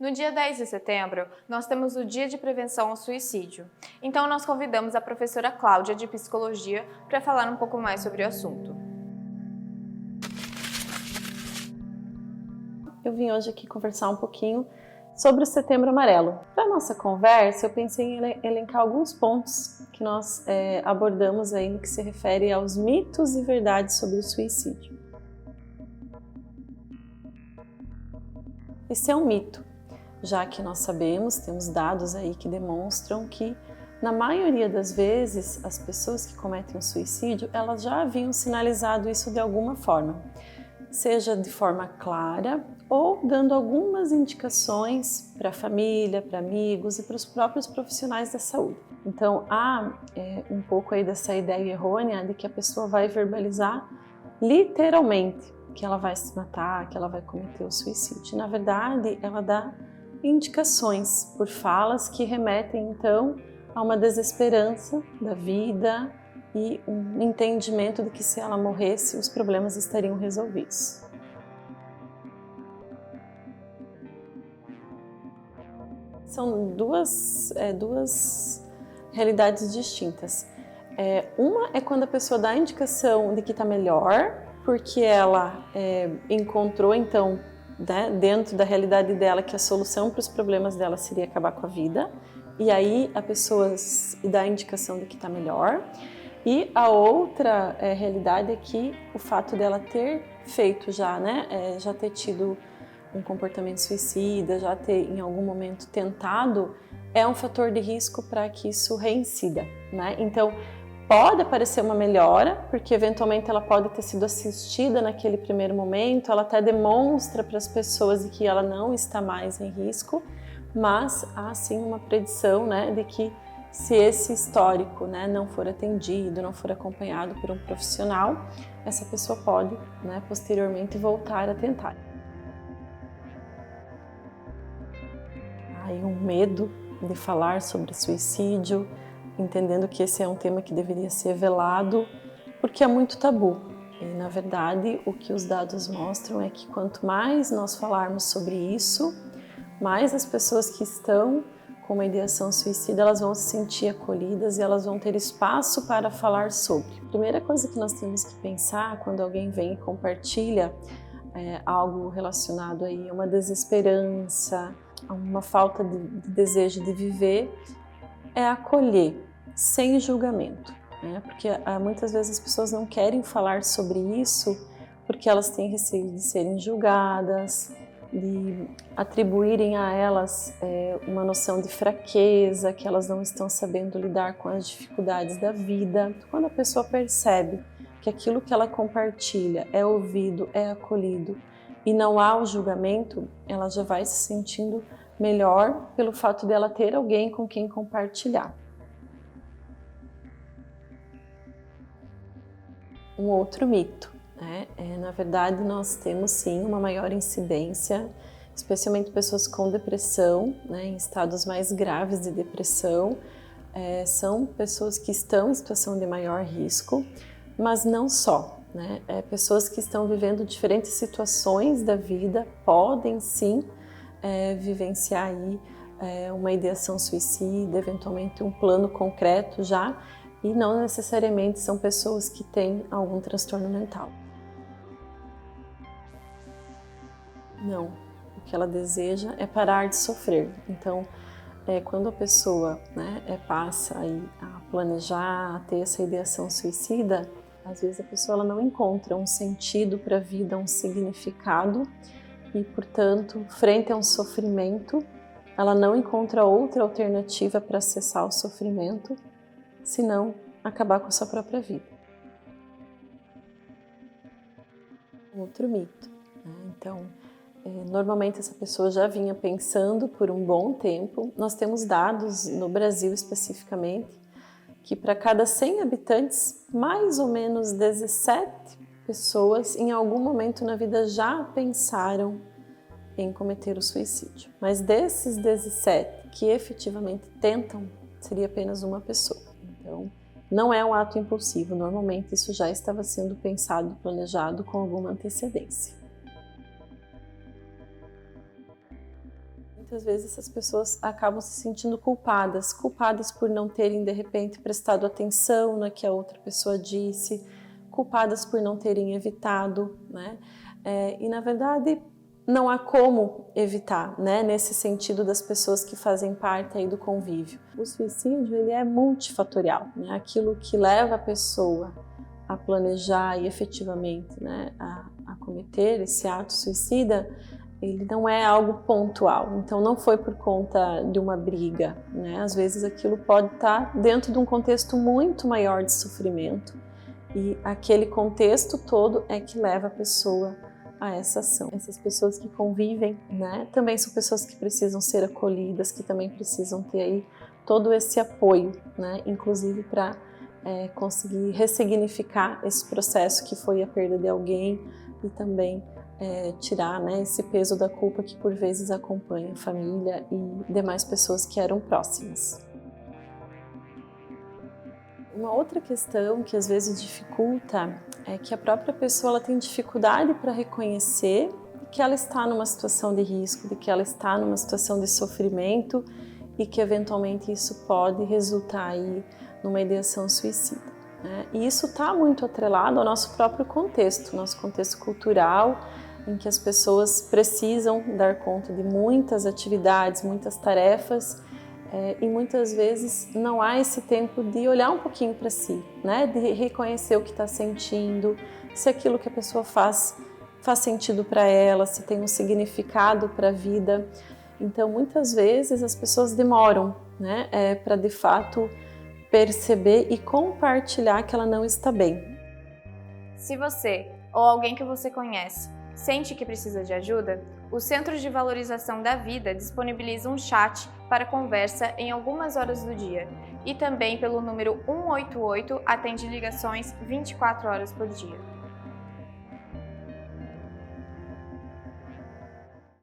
No dia 10 de setembro, nós temos o Dia de Prevenção ao Suicídio. Então, nós convidamos a professora Cláudia, de Psicologia, para falar um pouco mais sobre o assunto. Eu vim hoje aqui conversar um pouquinho sobre o Setembro Amarelo. Para a nossa conversa, eu pensei em elencar alguns pontos que nós abordamos aí no que se refere aos mitos e verdades sobre o suicídio. Esse é um mito, já que nós sabemos, temos dados aí que demonstram que na maioria das vezes as pessoas que cometem o suicídio, elas já haviam sinalizado isso de alguma forma, seja de forma clara ou dando algumas indicações para a família, para amigos e para os próprios profissionais da saúde. Então há um pouco aí dessa ideia errônea de que a pessoa vai verbalizar literalmente que ela vai se matar, que ela vai cometer o suicídio. Na verdade, ela dá indicações por falas que remetem então a uma desesperança da vida e um entendimento de que se ela morresse, os problemas estariam resolvidos. São duas realidades distintas. Uma é quando a pessoa dá a indicação de que está melhor, porque ela encontrou então, né, dentro da realidade dela, que a solução para os problemas dela seria acabar com a vida, e aí a pessoa dá a indicação de que está melhor. E a outra realidade é que o fato dela ter feito já, né, já ter tido um comportamento suicida, já ter em algum momento tentado, é um fator de risco para que isso reincida, né? Então, pode aparecer uma melhora, porque eventualmente ela pode ter sido assistida naquele primeiro momento, ela até demonstra para as pessoas de que ela não está mais em risco, mas há sim uma predição, né, de que se esse histórico, né, não for atendido, não for acompanhado por um profissional, essa pessoa pode, né, posteriormente voltar a tentar. Aí um medo de falar sobre suicídio, entendendo que esse é um tema que deveria ser velado, porque é muito tabu. E, na verdade, o que os dados mostram é que quanto mais nós falarmos sobre isso, mais as pessoas que estão com uma ideação suicida, elas vão se sentir acolhidas e elas vão ter espaço para falar sobre. A primeira coisa que nós temos que pensar quando alguém vem e compartilha algo relacionado aí a uma desesperança, a uma falta de desejo de viver, é acolher, sem julgamento, né? Porque muitas vezes as pessoas não querem falar sobre isso porque elas têm receio de serem julgadas, de atribuírem a elas uma noção de fraqueza, que elas não estão sabendo lidar com as dificuldades da vida. Quando a pessoa percebe que aquilo que ela compartilha é ouvido, é acolhido e não há o julgamento, ela já vai se sentindo melhor pelo fato dela ter alguém com quem compartilhar. Um outro mito, né? Na verdade, nós temos sim uma maior incidência, especialmente pessoas com depressão, né, em estados mais graves de depressão, são pessoas que estão em situação de maior risco, mas não só, né? Pessoas que estão vivendo diferentes situações da vida podem sim vivenciar aí uma ideação suicida, eventualmente um plano concreto já, e não necessariamente são pessoas que têm algum transtorno mental. Não, o que ela deseja é parar de sofrer. Então, quando a pessoa, né, passa aí a planejar, a ter essa ideação suicida, às vezes a pessoa ela não encontra um sentido para a vida, um significado, e, portanto, frente a um sofrimento, ela não encontra outra alternativa para cessar o sofrimento, senão acabar com a sua própria vida. Outro mito, né? Então, normalmente essa pessoa já vinha pensando por um bom tempo. Nós temos dados no Brasil especificamente que para cada 100 habitantes, mais ou menos 17 pessoas em algum momento na vida já pensaram em cometer o suicídio. Mas desses 17 que efetivamente tentam, seria apenas uma pessoa. Então, não é um ato impulsivo, normalmente isso já estava sendo pensado e planejado com alguma antecedência. muitas vezes essas pessoas acabam se sentindo culpadas por não terem de repente prestado atenção no que a outra pessoa disse, culpadas por não terem evitado, né? E na verdade não há como evitar, né? Nesse sentido das pessoas que fazem parte aí do convívio. O suicídio, ele é multifatorial, né? Aquilo que leva a pessoa a planejar e efetivamente, né, a cometer esse ato suicida, ele não é algo pontual. Então não foi por conta de uma briga, né? Às vezes aquilo pode estar dentro de um contexto muito maior de sofrimento e aquele contexto todo é que leva a pessoa a essa ação. Essas pessoas que convivem, né, também são pessoas que precisam ser acolhidas, que também precisam ter aí todo esse apoio, né, inclusive para conseguir ressignificar esse processo que foi a perda de alguém e também tirar, né, esse peso da culpa que por vezes acompanha a família e demais pessoas que eram próximas. Uma outra questão que às vezes dificulta é que a própria pessoa ela tem dificuldade para reconhecer que ela está numa situação de risco, de que ela está numa situação de sofrimento e que eventualmente isso pode resultar aí numa ideação suicida, né? E isso está muito atrelado ao nosso próprio contexto, nosso contexto cultural, em que as pessoas precisam dar conta de muitas atividades, muitas tarefas, e muitas vezes não há esse tempo de olhar um pouquinho para si, né? De reconhecer o que está sentindo, se aquilo que a pessoa faz sentido para ela, se tem um significado para a vida. Então, muitas vezes as pessoas demoram, né, para de fato perceber e compartilhar que ela não está bem. Se você ou alguém que você conhece sente que precisa de ajuda, o Centro de Valorização da Vida disponibiliza um chat para conversa em algumas horas do dia e também pelo número 188 atende ligações 24 horas por dia.